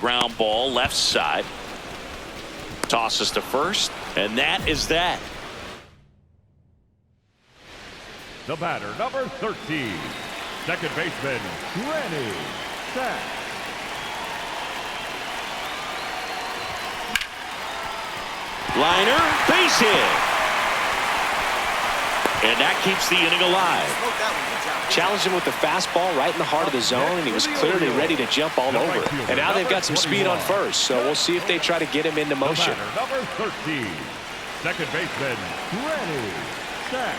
ground ball left side. Tosses to first, and that is that. The batter, number 13, second baseman, Granny Sack. Liner, base hit. And that keeps the inning alive. Challenged him with the fastball right in the heart of the zone, and he was clearly ready to jump all over it. And now they've got some speed on first, so we'll see if they try to get him into motion. Number 13, second baseman, Granny Sack.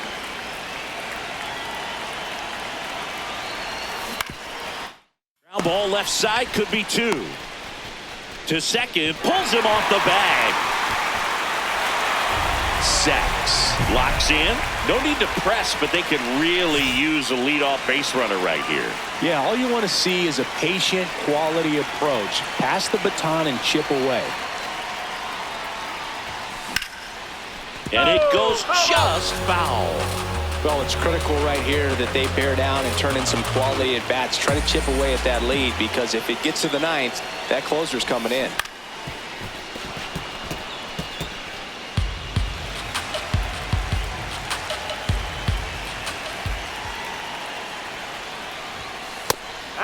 Ground ball left side, could be two. To second, pulls him off the bag. Sacks. Locks in. No need to press, but they could really use a leadoff base runner right here. Yeah, all you want to see is a patient, quality approach. Pass the baton and chip away. And it goes just foul. Well, it's critical right here that they bear down and turn in some quality at bats. Try to chip away at that lead, because if it gets to the ninth, that closer's coming in.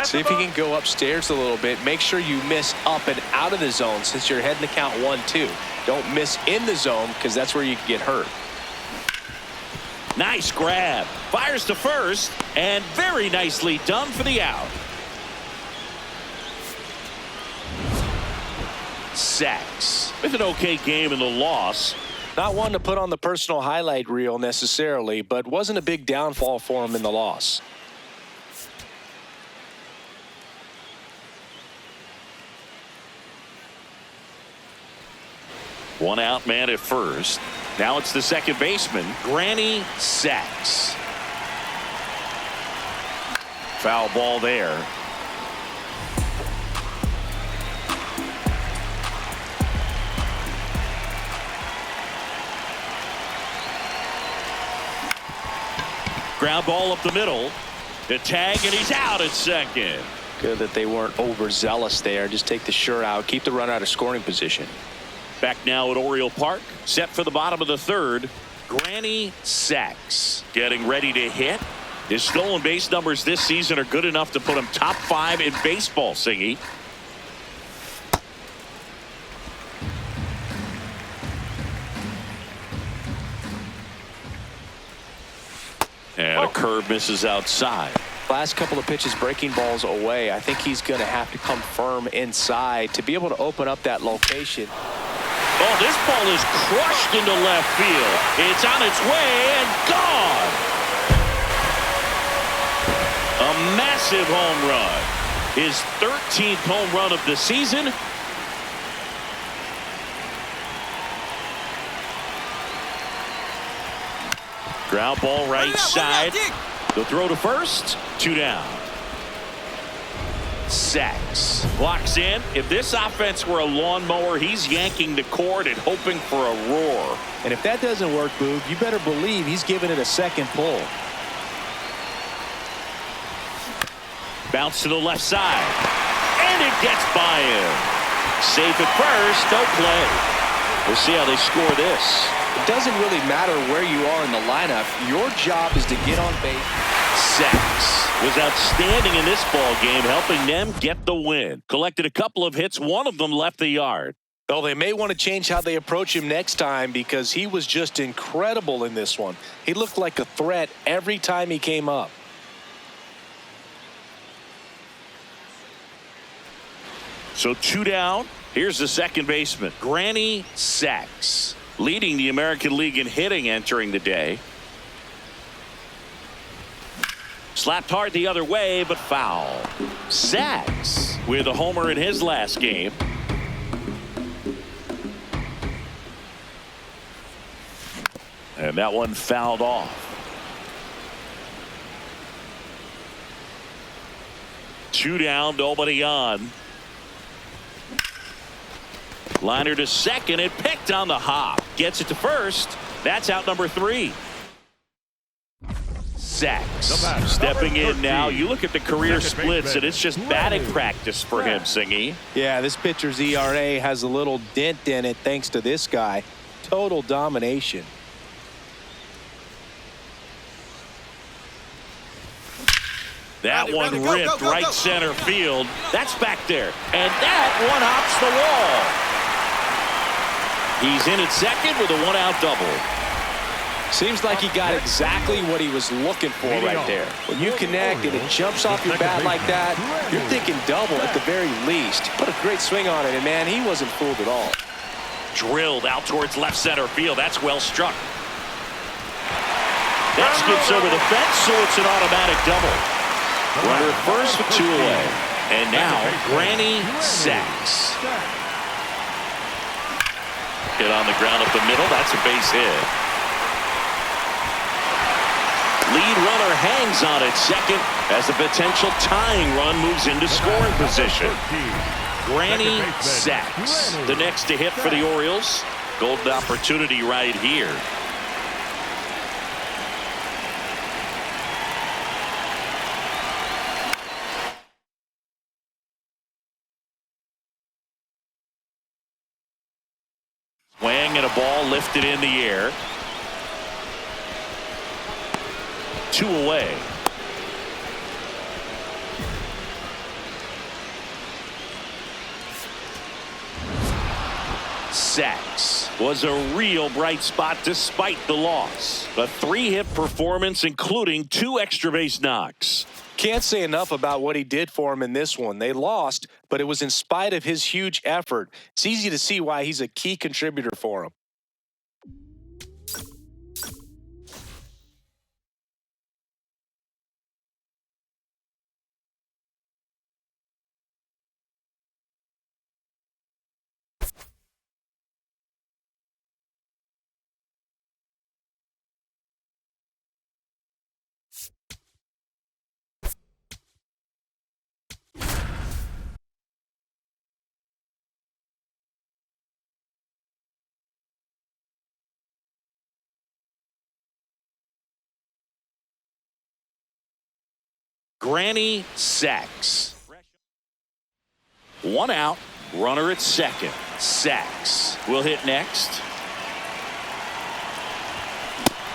See if you can go upstairs a little bit. Make sure you miss up and out of the zone since you're heading to count 1-2. Don't miss in the zone, because that's where you can get hurt. Nice grab. Fires to first, and very nicely done for the out. Sacks with an okay game in the loss. Not one to put on the personal highlight reel necessarily, but wasn't a big downfall for him in the loss. One out man at first. Now it's the second baseman, Granny Sacks. Foul ball there. Ground ball up the middle. The tag, and he's out at second. Good that they weren't overzealous there. Just take the sure out. Keep the runner out of scoring position. Back now at Oriole Park, set for the bottom of the third. Granny Sacks getting ready to hit. His stolen base numbers this season are good enough to put him top 5 in baseball, Singy. And a curve misses outside. Last couple of pitches breaking balls away. I think he's going to have to come firm inside to be able to open up that location. Oh, this ball is crushed into left field. It's on its way and gone. A massive home run. His 13th home run of the season. Ground ball right side. The throw to first. 2 down. Sacks blocks in. If this offense were a lawnmower, he's yanking the cord and hoping for a roar. And if that doesn't work, Boog, you better believe he's giving it a second pull. Bounce to the left side, and it gets by him. Safe at first, no play. We'll see how they score this. It doesn't really matter where you are in the lineup. Your job is to get on base. Sacks was outstanding in this ball game, helping them get the win. Collected a couple of hits. One of them left the yard. Well, they may want to change how they approach him next time, because he was just incredible in this one. He looked like a threat every time he came up. So 2 down. Here's the second baseman, Granny Sacks, leading the American League in hitting entering the day. Slapped hard the other way, but foul. Sacks with a homer in his last game. And that one fouled off. 2 down, nobody on. Liner to second and picked on the hop. Gets it to first. That's out number 3. Sacks. batter, Stepping number in now. 13. You look at the career Second splits, baseman, and it's just batting practice for him, Singy. Yeah, this pitcher's ERA has a little dent in it thanks to this guy. Total domination. That one ripped right center field. That's back there. And that one hops the wall. He's in at second with a one-out double. Seems like he got exactly what he was looking for right there. When you connect and it jumps off your bat like that, you're thinking double at the very least. Put a great swing on it, and man, he wasn't fooled at all. Drilled out towards left center field. That's well struck. That skips over the fence, so it's an automatic double. Runner at first with two away. And now, Granny Sacks. Hit on the ground up the middle. That's a base hit. Lead runner hangs on at second as a potential tying run moves into scoring position. Granny Sacks, the next to hit for the Orioles. Golden opportunity right here. Swing and a ball lifted in the air. Two away. Sacks was a real bright spot despite the loss. A 3-hit performance, including 2 extra base knocks. Can't say enough about what he did for him in this one. They lost, but it was in spite of his huge effort. It's easy to see why he's a key contributor for him. Granny Sacks. 1 out. Runner at second. Sacks will hit next.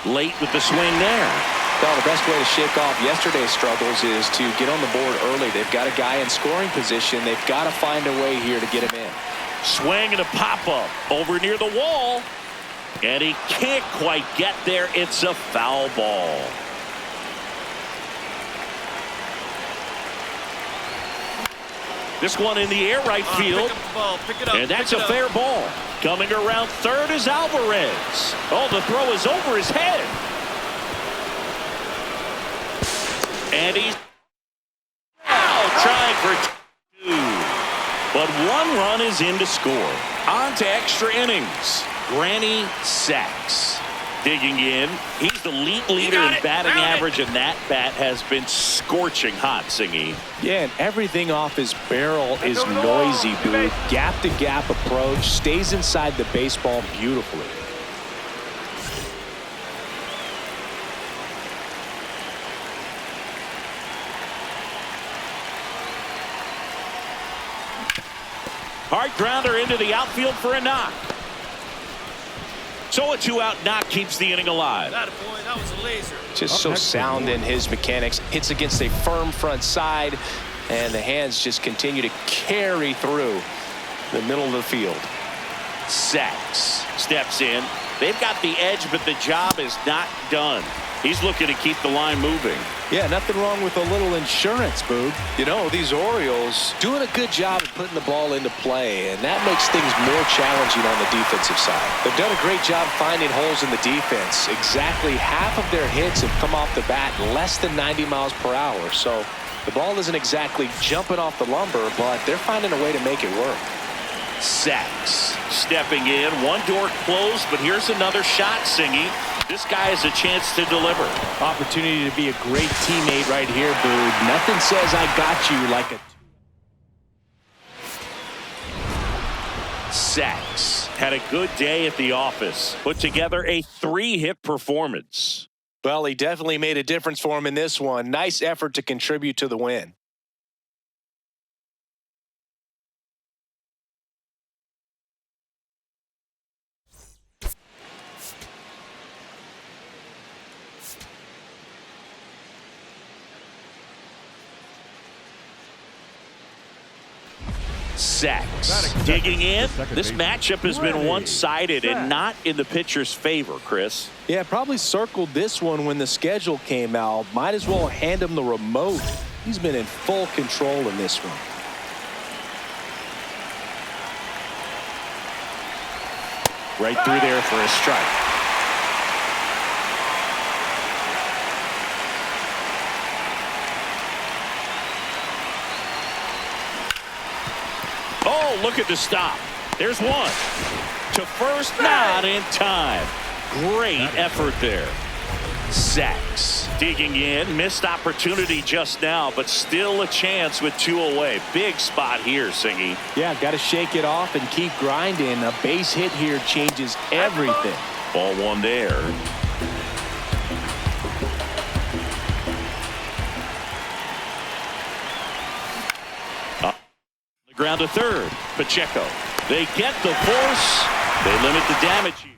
Late with the swing there. Well, the best way to shake off yesterday's struggles is to get on the board early. They've got a guy in scoring position. They've got to find a way here to get him in. Swing and a pop-up over near the wall. And he can't quite get there. It's a foul ball. This one in the air right field. Pick it up, and that's a fair ball. Coming around third is Alvarez. Oh, the throw is over his head. And he's now trying for 2. But 1 run is in to score. On to extra innings. Granny Sacks digging in. He's the league leader in batting average, and that bat has been scorching hot, Singy. Yeah, and everything off his barrel is noisy, dude. Gap-to-gap approach, stays inside the baseball beautifully. Hard grounder into the outfield for a knock. So a 2-out knock keeps the inning alive. That was a laser. Just so sound in his mechanics. Hits against a firm front side, and the hands just continue to carry through the middle of the field. Sacks steps in. They've got the edge, but the job is not done. He's looking to keep the line moving. Yeah, nothing wrong with a little insurance, Boog. You know, these Orioles doing a good job of putting the ball into play, and that makes things more challenging on the defensive side. They've done a great job finding holes in the defense. Exactly half of their hits have come off the bat less than 90 miles per hour. So the ball isn't exactly jumping off the lumber, but they're finding a way to make it work. Sacks stepping in. One door closed, but here's another shot, Singy. This guy has a chance to deliver. Opportunity to be a great teammate right here, Boog. Nothing says I got you like a... Sacks had a good day at the office. Put together a 3-hit performance. Well, he definitely made a difference for him in this one. Nice effort to contribute to the win. Sacks. Digging in. This matchup has been one-sided and not in the pitcher's favor, Chris. Yeah, probably circled this one when the schedule came out. Might as well hand him the remote. He's been in full control in this one. Right through there for a strike. Oh, look at the stop. There's one. To first, not in time. Great effort there. Sacks. Digging in. Missed opportunity just now, but still a chance with 2 away. Big spot here, Singy. Yeah, got to shake it off and keep grinding. A base hit here changes everything. Ball one there. Ground to third. Pacheco. They get the force. They limit the damage here.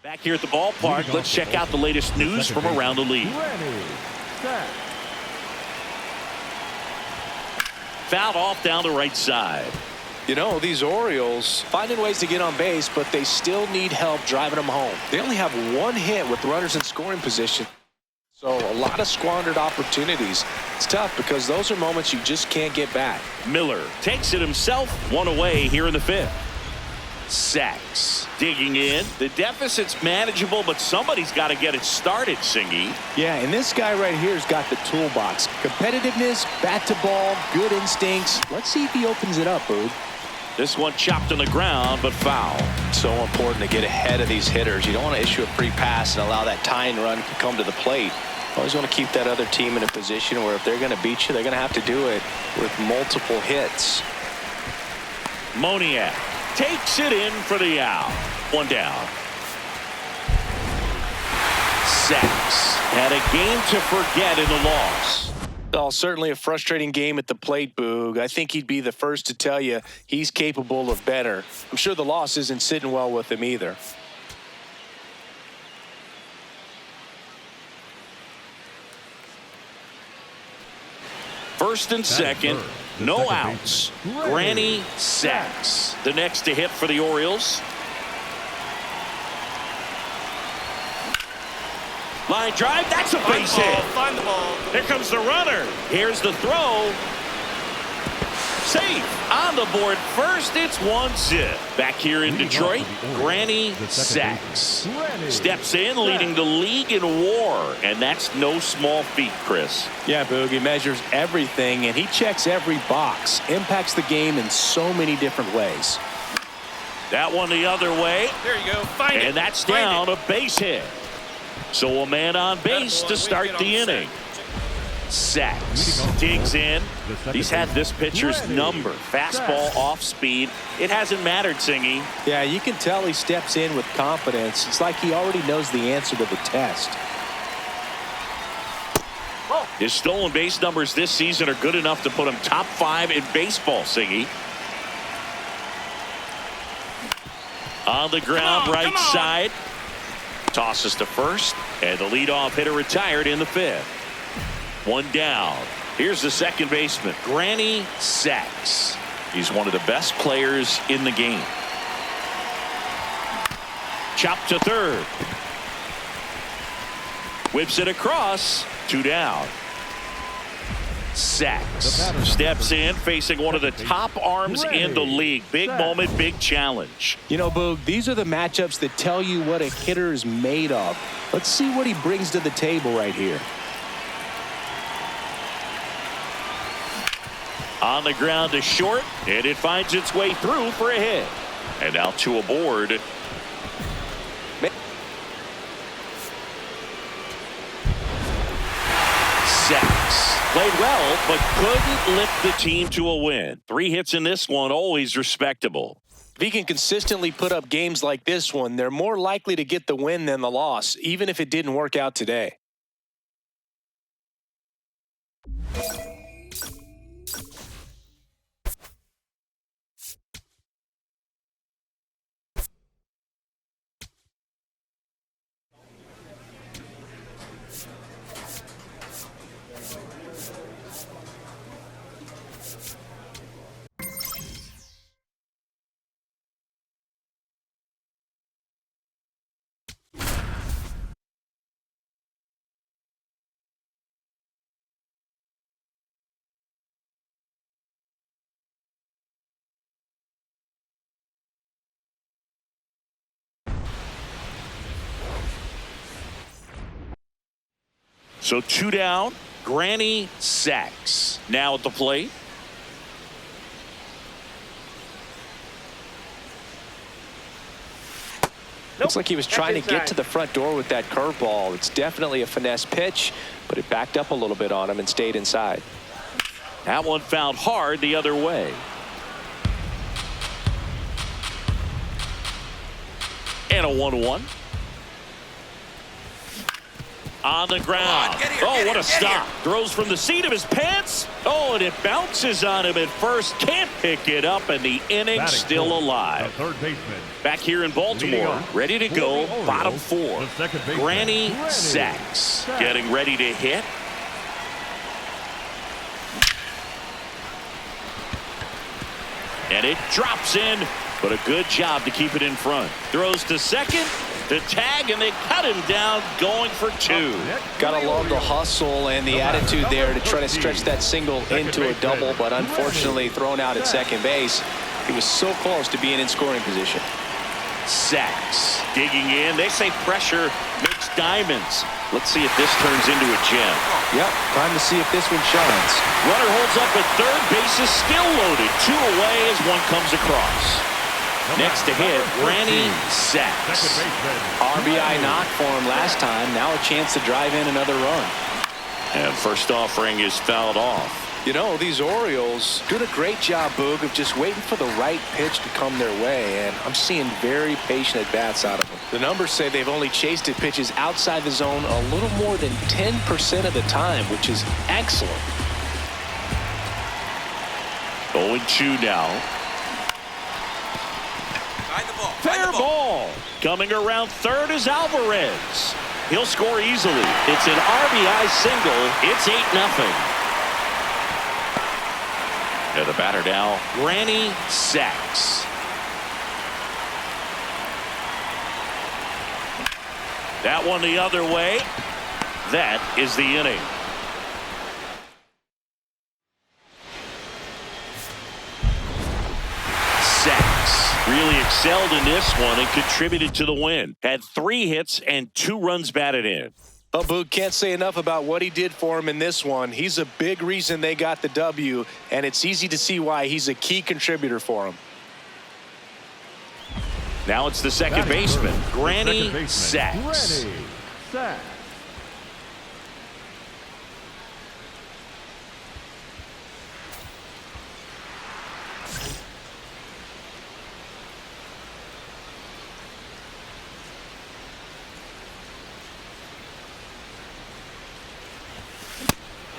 Back here at the ballpark, let's check out the latest news from around the league. Fouled off down the right side. You know, these Orioles finding ways to get on base, but they still need help driving them home. They only have 1 hit with runners in scoring position. So a lot of squandered opportunities. It's tough because those are moments you just can't get back. Miller takes it himself. 1 away here in the 5th. Sacks. Digging in. The deficit's manageable, but somebody's got to get it started, Singy. Yeah, and this guy right here's got the toolbox. Competitiveness, bat to ball, good instincts. Let's see if he opens it up, Boog. This one chopped on the ground, but foul. So important to get ahead of these hitters. You don't want to issue a free pass and allow that tying run to come to the plate. Always want to keep that other team in a position where if they're going to beat you, they're going to have to do it with multiple hits. Moniak takes it in for the out. 1 down. Sacks. Had a game to forget in the loss. Oh, certainly a frustrating game at the plate, Boog. I think he'd be the first to tell you he's capable of better. I'm sure the loss isn't sitting well with him either. First and second, no outs. Granny Sacks, the next to hit for the Orioles. Line drive, that's a base hit. Find the ball. Here comes the runner. Here's the throw. Safe on the board first. It's 1-0. Back here in Detroit, Granny Sacks steps in, leading the league in WAR, and that's no small feat, Chris. Yeah, Boog, he measures everything, and he checks every box. Impacts the game in so many different ways. That one the other way. There you go. Find it. And that's down, a base hit. So a man on base to start the inning. Sacks digs in. He's had this pitcher's number. Fastball off speed. It hasn't mattered, Singy. Yeah, you can tell he steps in with confidence. It's like he already knows the answer to the test. His stolen base numbers this season are good enough to put him top 5 in baseball, Singy. On the ground, right side. Tosses to first, and the leadoff hitter retired in the 5th. 1 down. Here's the second baseman, Granny Sacks. He's one of the best players in the game. Chop to third. Whips it across. 2 down. Sacks steps in, facing one of the top arms in the league. Big moment, big challenge. You know, Boog, these are the matchups that tell you what a hitter is made of. Let's see what he brings to the table right here. On the ground to short, and it finds its way through for a hit. And now 2 aboard. Sacks played well, but couldn't lift the team to a win. 3 hits in this one, always respectable. If he can consistently put up games like this one, they're more likely to get the win than the loss, even if it didn't work out today. So 2 down. Granny Sacks now at the plate. Looks like he was trying to get to the front door with that curveball. It's definitely a finesse pitch, but it backed up a little bit on him and stayed inside. That one found hard the other way. And a 1-1. On the ground. Oh, what a stop. Throws from the seat of his pants. Oh, and it bounces on him at first. Can't pick it up, and the inning's still alive. Third baseman. Back here in Baltimore, ready to go, bottom 4. Granny Sacks getting ready to hit. And it drops in, but a good job to keep it in front. Throws to second. The tag, and they cut him down, going for 2. Gotta love the hustle and the attitude there to try to stretch that single into a double, but unfortunately thrown out at second base. He was so close to being in scoring position. Sacks digging in. They say pressure makes diamonds. Let's see if this turns into a gem. Yep, time to see if this one shines. Runner holds up at third. Base is still loaded. 2 away as one comes across. Next to hit, Granny Sacks. RBI knock for him last time. Now a chance to drive in another run. And first offering is fouled off. You know, these Orioles doing a great job, Boog, of just waiting for the right pitch to come their way, and I'm seeing very patient at-bats out of them. The numbers say they've only chased at pitches outside the zone a little more than 10% of the time, which is excellent. 0-2 now. Fair ball. Coming around third is Alvarez. He'll score easily. It's an RBI single. It's 8-0. And the batter now, Granny Sacks. That one the other way. That is the inning. Sacks really excelled in this one and contributed to the win. Had 3 hits and 2 runs batted in. Oh, Boog, can't say enough about what he did for him in this one. He's a big reason they got the W, and it's easy to see why he's a key contributor for him. Now it's the second baseman, Granny Sacks. Granny Sacks.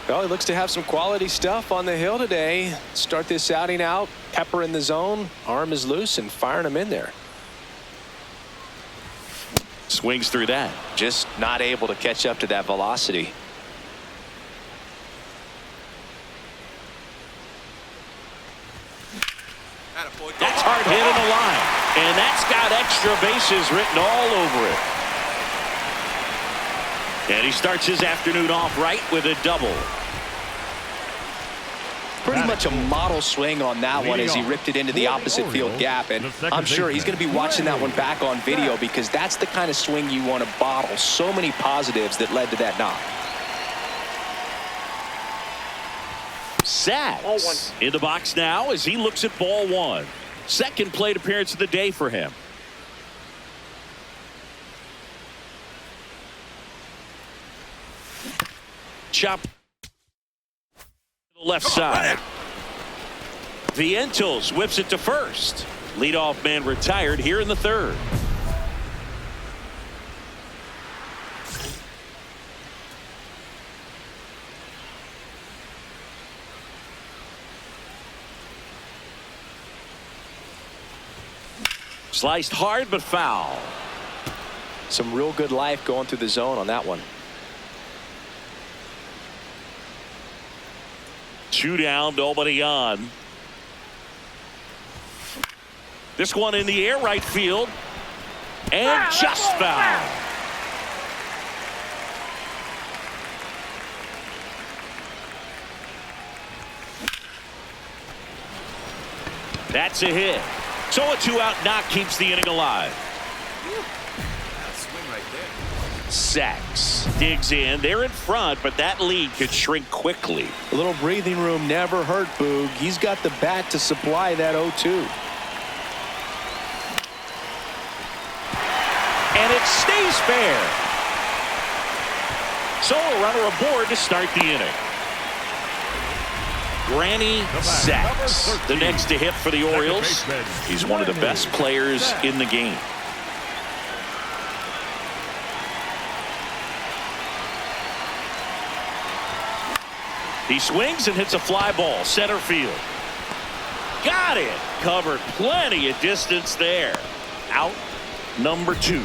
Well, he looks to have some quality stuff on the hill today. Start this outing out, pepper in the zone, arm is loose, and firing him in there. Swings through that. Just not able to catch up to that velocity. That's hard hit in the line. And that's got extra bases written all over it. And he starts his afternoon off right with a double. Pretty much a model swing on that one as he ripped it into the opposite field gap. And I'm sure he's going to be watching that one back on video because that's the kind of swing you want to bottle. So many positives that led to that knock. Sacks in the box now as he looks at ball 1. Second plate appearance of the day for him. Chop the left side. Vientos whips it to first. Leadoff man retired here in the third. Sliced hard but foul. Some real good life going through the zone on that one. 2 down, nobody on. This one in the air, right field. And just foul. That's a hit. So a 2-out knock keeps the inning alive. Swing right there. Sacks digs in. They're in front, but that lead could shrink quickly. A little breathing room never hurt Boog. He's got the bat to supply that 0-2. And it stays fair. So a runner aboard to start the inning. Granny Sacks, the next to hit for the Orioles. He's one of the best players in the game. He swings and hits a fly ball, center field. Got it. Covered plenty of distance there. Out number 2.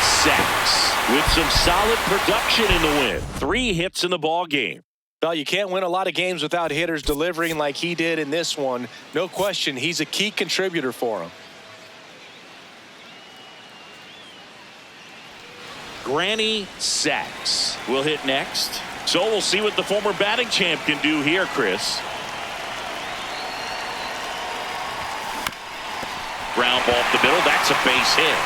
Sacks with some solid production in the win. 3 hits in the ball game. Well, you can't win a lot of games without hitters delivering like he did in this one. No question, he's a key contributor for him. Granny Sacks will hit next. So we'll see what the former batting champ can do here, Chris. Ground ball up the middle. That's a base hit.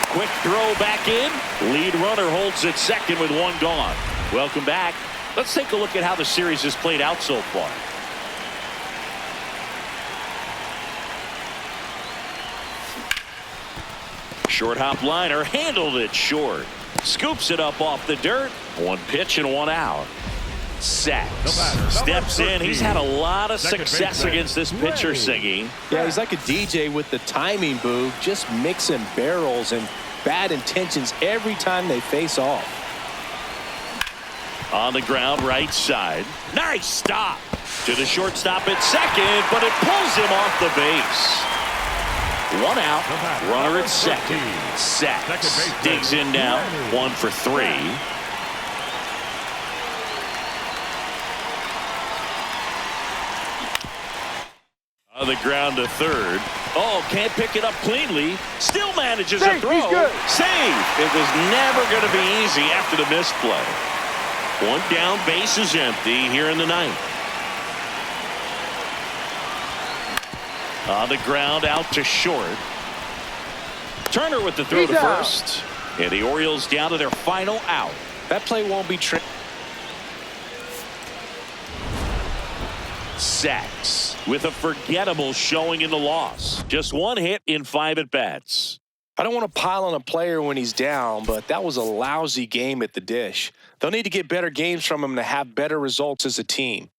Quick throw back in. Lead runner holds at second with 1 gone. Welcome back. Let's take a look at how the series has played out so far. Short hop liner handled it short. Scoops it up off the dirt. 1 pitch and 1 out. Sacks steps in. He's had a lot of success against this pitcher, Singy. Yeah, he's like a DJ with the timing, Boog. Just mixing barrels and bad intentions every time they face off. On the ground, right side. Nice stop to the shortstop at second, but it pulls him off the base. 1 out, runner at second. Sacks digs in now, 1 for 3. On the ground to third. Oh, can't pick it up cleanly. Still manages a throw. Save. It was never going to be easy after the misplay. 1 down, base is empty here in the 9th. On the ground, out to short. Turner with the throw to first. And the Orioles down to their final out. That play won't be tricky. Sacks with a forgettable showing in the loss. Just 1 hit in 5 at-bats. I don't want to pile on a player when he's down, but that was a lousy game at the dish. They'll need to get better games from him to have better results as a team.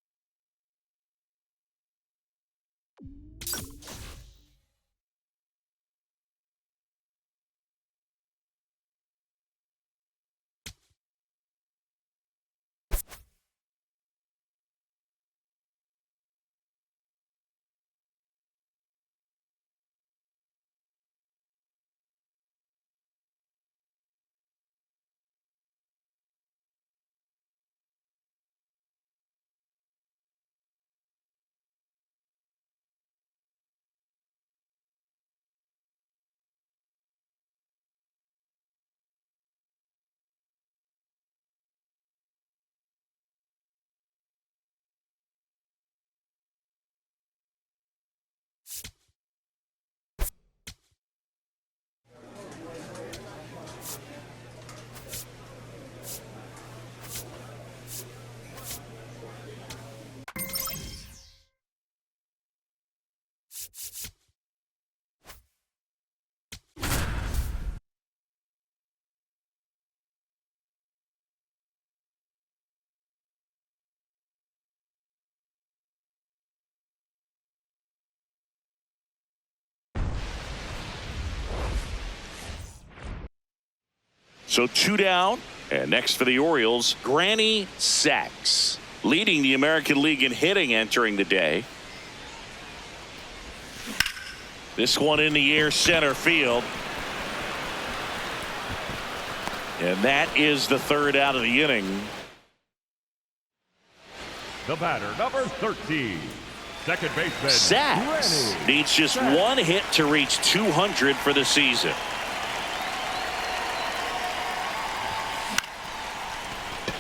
So 2 down. And next for the Orioles, Granny Sacks, leading the American League in hitting entering the day. This one in the air center field. And that is the 3rd out of the inning. The batter, number 13, second baseman, Sacks Granny needs just Sacks. 1 hit to reach 200 for the season.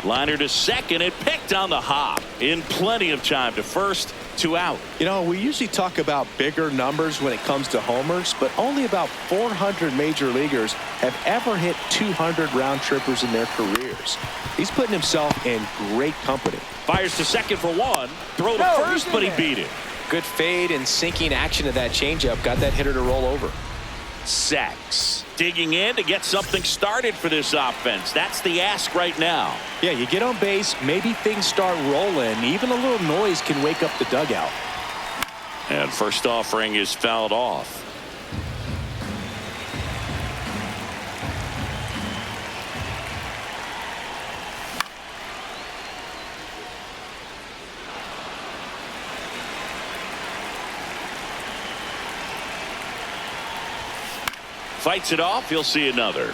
Liner to second, and picked on the hop in plenty of time to first, 2 out. You know, we usually talk about bigger numbers when it comes to homers, but only about 400 major leaguers have ever hit 200 round trippers in their careers. He's putting himself in great company. Fires to second for 1. Throw to first, but he beat it. Good fade and sinking action of that changeup got that hitter to roll over. Sacks digging in to get something started for this offense. That's the ask right now. Yeah, you get on base, maybe things start rolling. Even a little noise can wake up the dugout. And first offering is fouled off. Fights it off. He'll see another.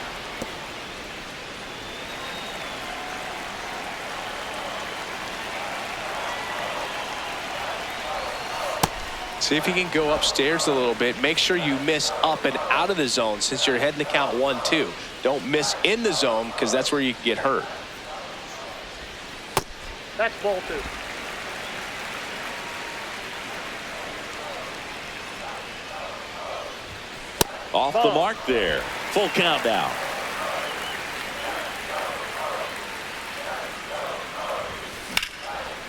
See if you can go upstairs a little bit. Make sure you miss up and out of the zone since you're heading to count 1-2. Don't miss in the zone because that's where you can get hurt. That's ball 2. Off the mark there. Full count now.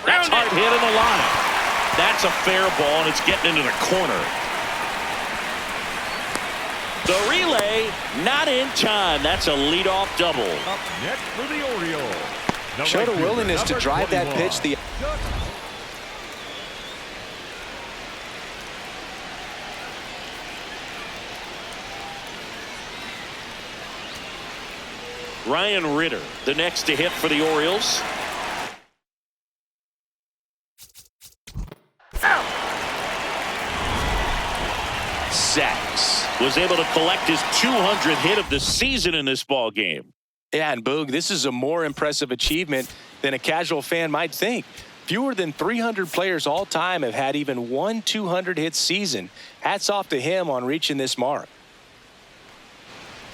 That's hard hit in the line. That's a fair ball, and it's getting into the corner. The relay not in time. That's a leadoff double. Up next for the Orioles. Showed a willingness to drive that pitch. Ryan Ritter, the next to hit for the Orioles. Sacks was able to collect his 200th hit of the season in this ball game. Yeah, and Boog, this is a more impressive achievement than a casual fan might think. Fewer than 300 players all time have had even one 200-hit season. Hats off to him on reaching this mark.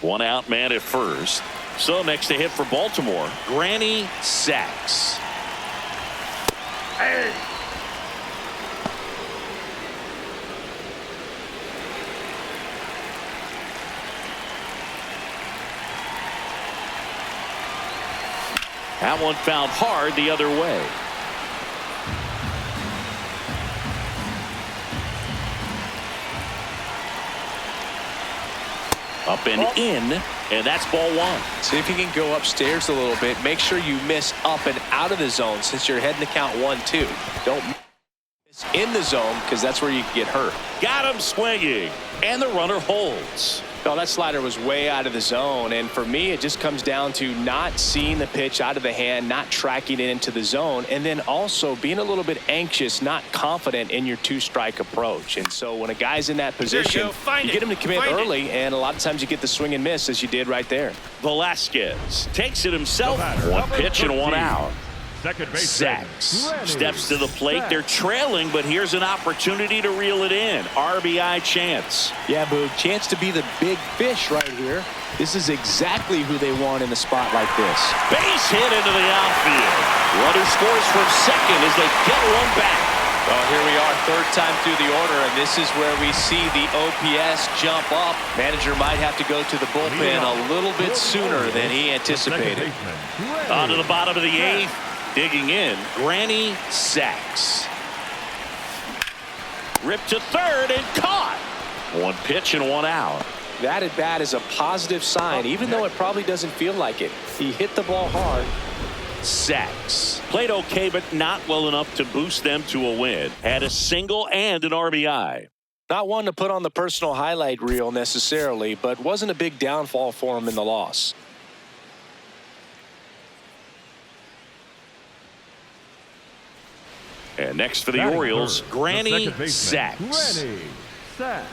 1 out, man at first. So next to hit for Baltimore, Granny Sacks. Hey. That one fouled hard the other way. Up and in, and that's ball 1. See if you can go upstairs a little bit. Make sure you miss up and out of the zone since you're heading to count 1-2. Don't miss in the zone because that's where you can get hurt. Got him swinging, and the runner holds. Oh, that slider was way out of the zone, and for me it just comes down to not seeing the pitch out of the hand, not tracking it into the zone, and then also being a little bit anxious, not confident in your 2-strike approach. And so when a guy's in that position, you get him to commit early, and a lot of times you get the swing and miss as you did right there. Velasquez takes it himself. 1 pitch and 1 out. Second base. Sacks steps to the plate. They're trailing, but here's an opportunity to reel it in. RBI chance. Yeah, Boog, chance to be the big fish right here. This is exactly who they want in a spot like this. Base hit into the outfield. Runner scores from second as they get one back. Well, here we are, 3rd time through the order, and this is where we see the OPS jump up. Manager might have to go to the bullpen a little bit sooner than he anticipated. On to the bottom of the 8th. Digging in, Granny Sacks. Ripped to 3rd and caught. 1 pitch and 1 out. That at bat is a positive sign, even though it probably doesn't feel like it. He hit the ball hard. Sacks played okay, but not well enough to boost them to a win. Had a single and an RBI. Not one to put on the personal highlight reel necessarily, but wasn't a big downfall for him in the loss. And next for the Batting Orioles, third, Granny the second baseman, Sacks. Granny Sacks.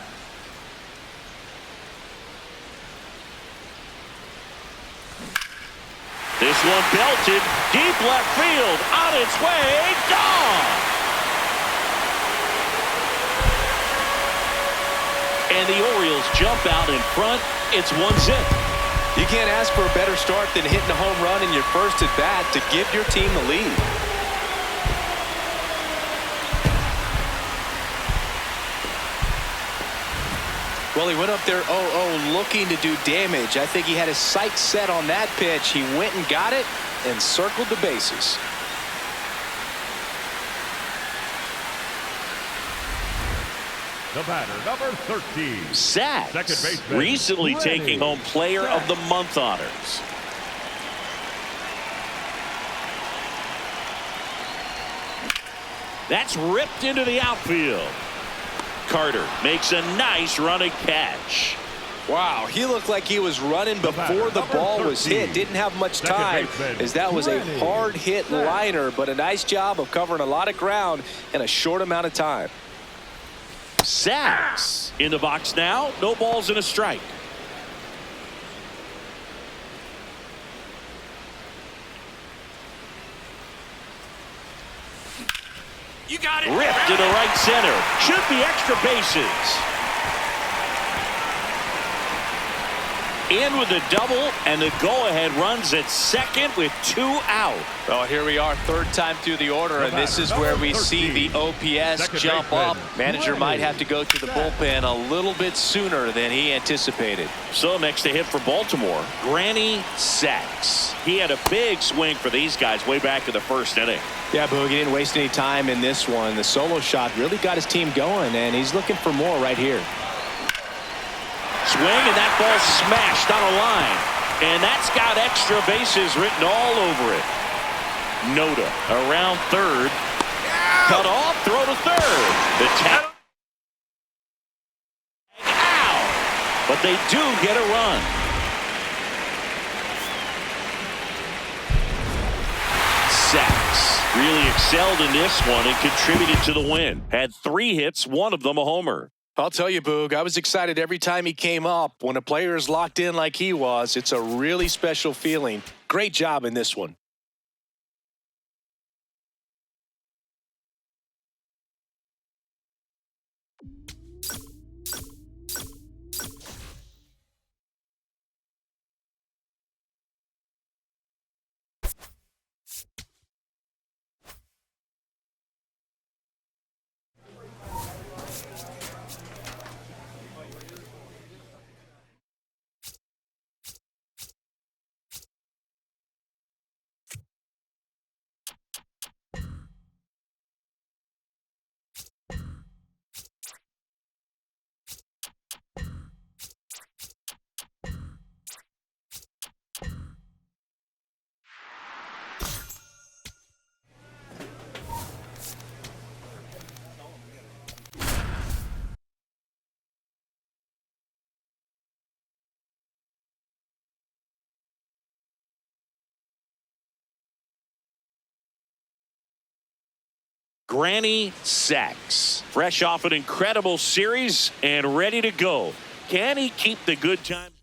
This one belted deep left field, on its way, gone. And the Orioles jump out in front. It's 1-0. You can't ask for a better start than hitting a home run in your first at bat to give your team the lead. Well, he went up there 0-0 looking to do damage. I think he had his sights set on that pitch. He went and got it and circled the bases. The batter, number 13. Sacks, Second baseman, recently Granny taking home Player of the Month honors. That's ripped into the outfield. Carter makes a nice running catch. Wow, he looked like he was running before the ball was hit. Didn't have much time as that was a hard hit liner, but a nice job of covering a lot of ground in a short amount of time. Sacks in the box now. No balls and a strike. You got it. Ripped to the right center. Should be extra bases. In with a double, and the go-ahead runs at second with 2 out. Well, here we are, third time through the order, and this is where we see the OPS jump up. Manager might have to go to the bullpen a little bit sooner than he anticipated. So next to hit for Baltimore, Granny Sacks. He had a big swing for these guys way back to the first inning. Yeah, Boog, he didn't waste any time in this one. The solo shot really got his team going, and he's looking for more right here. Swing, and that ball smashed on a line. And that's got extra bases written all over it. Noda around third. Cut off, throw to third. The tap. Out. But they do get a run. Sacks really excelled in this one and contributed to the win. Had 3 hits, one of them a homer. I'll tell you, Boog, I was excited every time he came up. When a player is locked in like he was, it's a really special feeling. Great job in this one. Granny Sacks, fresh off an incredible series and ready to go. Can he keep the good times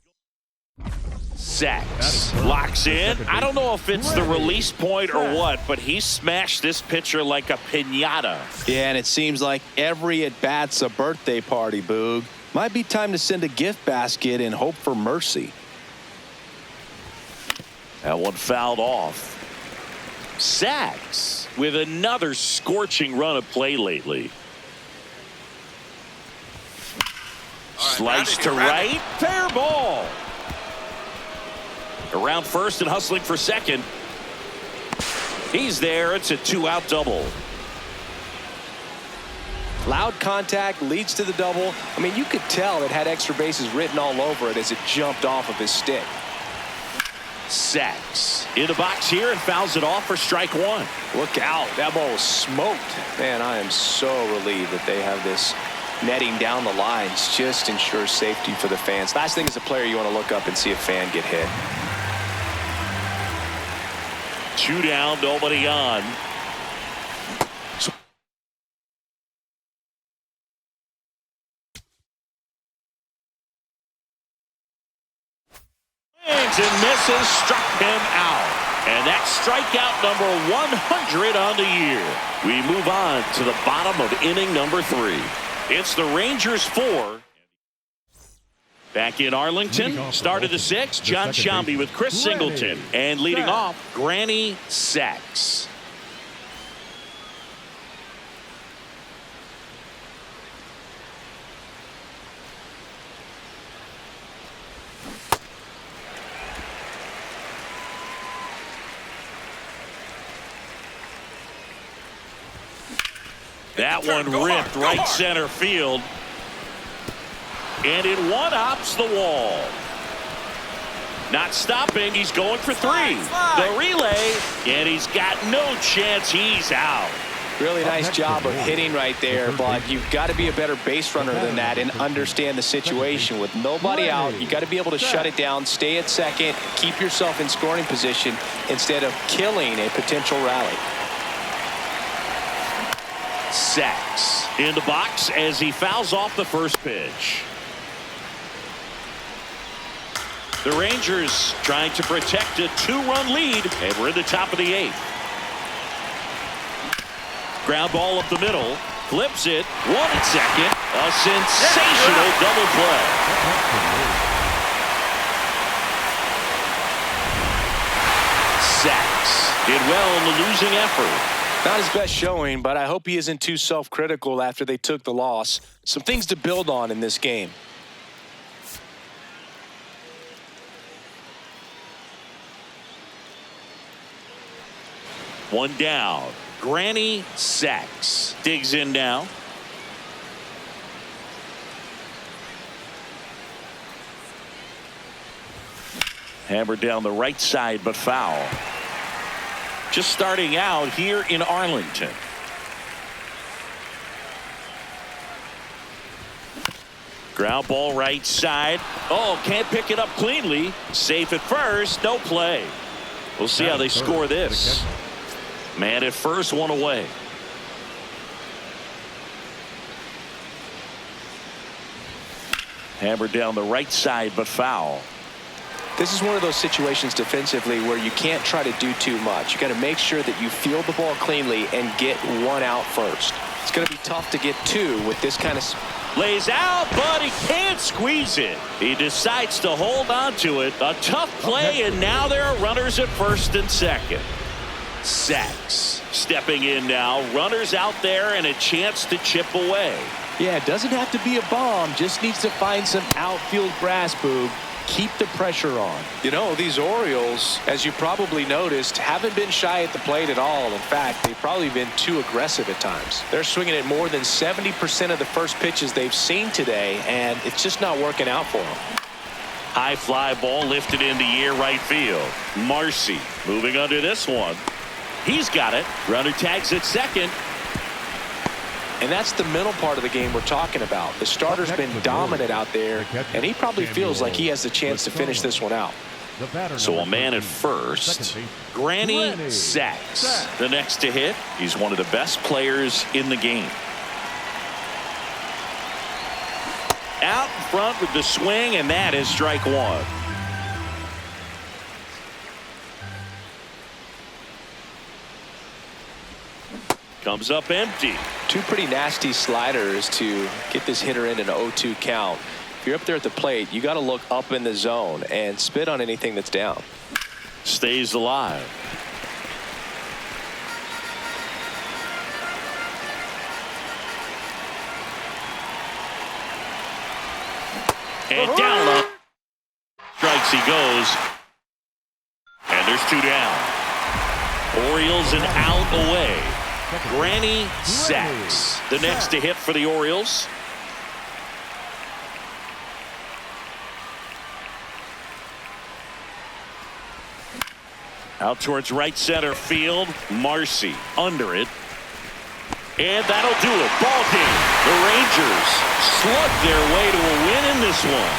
going? Sacks locks in. I don't know if it's the release point or what, but he smashed this pitcher like a piñata. Yeah, and it seems like every at-bat's a birthday party, Boog. Might be time to send a gift basket and hope for mercy. That one fouled off. Sacks with another scorching run of play lately. Slice to right. Fair ball. Around first and hustling for second. He's there. It's a 2-out double. Loud contact leads to the double. I mean, you could tell it had extra bases written all over it as it jumped off of his stick. Sacks in the box here and fouls it off for strike 1. Look out. That ball was smoked. Man, I am so relieved that they have this netting down the lines. Just ensures safety for the fans. Last thing as a player, you want to look up and see a fan get hit. 2 down, nobody on. And misses, struck him out. And that's strikeout number 100 on the year. We move on to the bottom of inning number 3. It's the Rangers 4. Back in Arlington, start of the 6th, John Sciambi with Chris Singleton. And leading off, Granny Sacks. That one ripped right center field. And it one-hops the wall. Not stopping. He's going for 3. The relay. And he's got no chance. He's out. Really nice job of hitting right there, but you've got to be a better base runner than that and understand the situation. With nobody out, you got to be able to shut it down, stay at second, keep yourself in scoring position instead of killing a potential rally. Sacks in the box as he fouls off the first pitch. The Rangers trying to protect a 2-run lead, and we're in the top of the 8th. Ground ball up the middle, flips it, 1 at second, a sensational double play. Sacks did well in the losing effort. Not his best showing, but I hope he isn't too self-critical after they took the loss. Some things to build on in this game. One down. Granny Sacks digs in now. Hammered down the right side, but foul. Just starting out here in Arlington. Ground ball right side. Oh, can't pick it up cleanly. Safe at first, no play. We'll see how they score this. Man at first, 1 away. Hammered down the right side, but foul. This is one of those situations defensively where you can't try to do too much. You got to make sure that you field the ball cleanly and get 1 out first. It's going to be tough to get 2 with this kind of... Lays out, but he can't squeeze it. He decides to hold on to it. A tough play, and now there are runners at first and second. Sacks stepping in now. Runners out there and a chance to chip away. Yeah, it doesn't have to be a bomb. Just needs to find some outfield grass, Boog. Keep the pressure on. You know, these Orioles, as you probably noticed, haven't been shy at the plate at all. In fact, they've probably been too aggressive at times. They're swinging at more than 70% of the first pitches they've seen today, and it's just not working out for them. High fly ball lifted in the air right field. Marcy moving under this one. He's got it. Runner tags at second. And that's the middle part of the game we're talking about. The starter's been dominant out there, and he probably feels like he has the chance to finish this one out. So a man at first. Granny Sacks, the next to hit. He's one of the best players in the game. Out in front with the swing, and that is strike 1. Comes up empty. 2 pretty nasty sliders to get this hitter in an 0-2 count. If you're up there at the plate, you got to look up in the zone and spit on anything that's down. Stays alive. And down low. Strikes he goes. And there's 2 down. Orioles an out away. Granny Sacks, the next to hit for the Orioles. Out towards right center field. Marcy under it. And that'll do it. Ball game. The Rangers slug their way to a win in this one.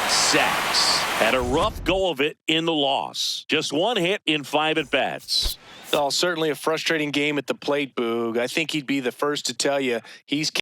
Sacks had a rough go of it in the loss. Just 1 hit in 5 at-bats. Oh, certainly a frustrating game at the plate, Boog. I think he'd be the first to tell you he's